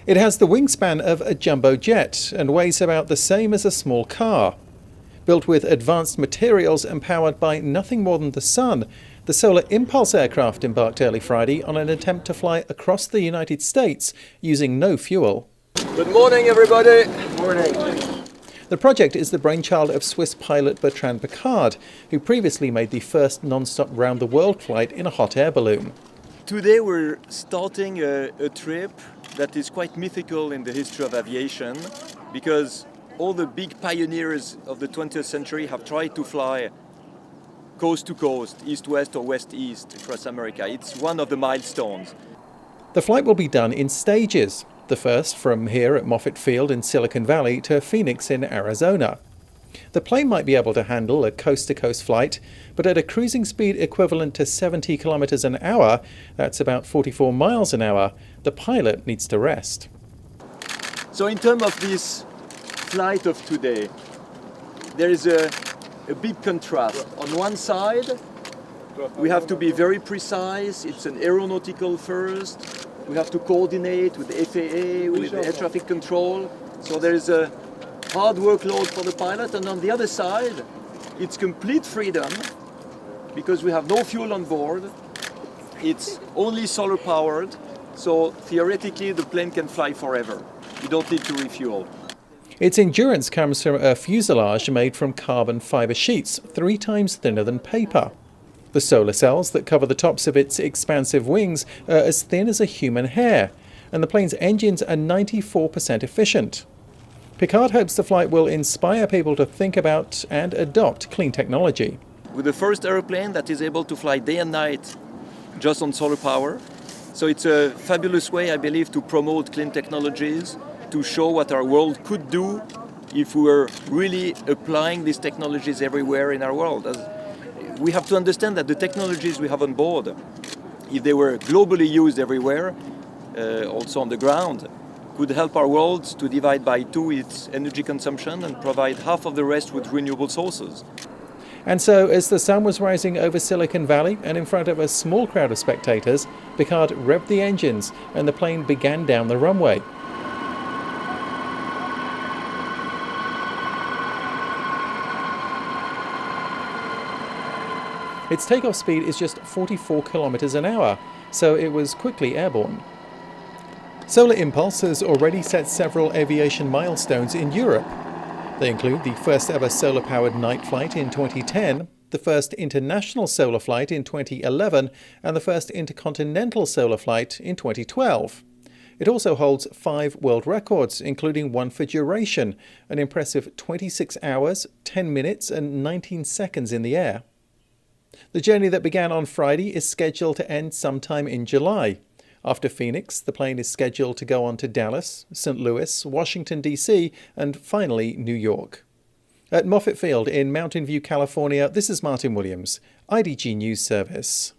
It has the wingspan of a jumbo jet and weighs about the same as a small car. Built with advanced materials and powered by nothing more than the sun, the Solar Impulse aircraft embarked early Friday on an attempt to fly across the United States using no fuel. Good morning, everybody. Morning. The project is the brainchild of Swiss pilot Bertrand Piccard, who previously made the first non-stop round-the-world flight in a hot air balloon. Today we're starting a trip that is quite mythical in the history of aviation, because all the big pioneers of the 20th century have tried to fly coast to coast, east-west or west-east across America. It's one of the milestones. The flight will be done in stages. The first from here at Moffett Field in Silicon Valley to Phoenix in Arizona. The plane might be able to handle a coast-to-coast flight, but at a cruising speed equivalent to 70 kilometers an hour, that's about 44 miles an hour, the pilot needs to rest. So in terms of this flight of today, there is a big contrast. On one side, we have to be very precise. It's an aeronautical first. We have to coordinate with the FAA, with air traffic control. So there is a hard workload for the pilot. And on the other side, it's complete freedom because we have no fuel on board. It's only solar powered. So theoretically, the plane can fly forever. You don't need to refuel. Its endurance comes from a fuselage made from carbon fiber sheets, 3 times thinner than paper. The solar cells that cover the tops of its expansive wings are as thin as a human hair, and the plane's engines are 94% efficient. Piccard hopes the flight will inspire people to think about and adopt clean technology. With the first aeroplane that is able to fly day and night just on solar power. So it's a fabulous way, I believe, to promote clean technologies, to show what our world could do if we were really applying these technologies everywhere in our world. We have to understand that the technologies we have on board, if they were globally used everywhere, also on the ground, could help our world to divide by 2 its energy consumption and provide half of the rest with renewable sources. And so, as the sun was rising over Silicon Valley and in front of a small crowd of spectators, Piccard revved the engines and the plane began down the runway. Its takeoff speed is just 44 kilometers an hour, so it was quickly airborne. Solar Impulse has already set several aviation milestones in Europe. They include the first ever solar-powered night flight in 2010, the first international solar flight in 2011, and the first intercontinental solar flight in 2012. It also holds 5 world records, including one for duration, an impressive 26 hours, 10 minutes and 19 seconds in the air. The journey that began on Friday is scheduled to end sometime in July. After Phoenix, the plane is scheduled to go on to Dallas, St. Louis, Washington, D.C., and finally New York. At Moffett Field in Mountain View, California, this is Martin Williams, IDG News Service.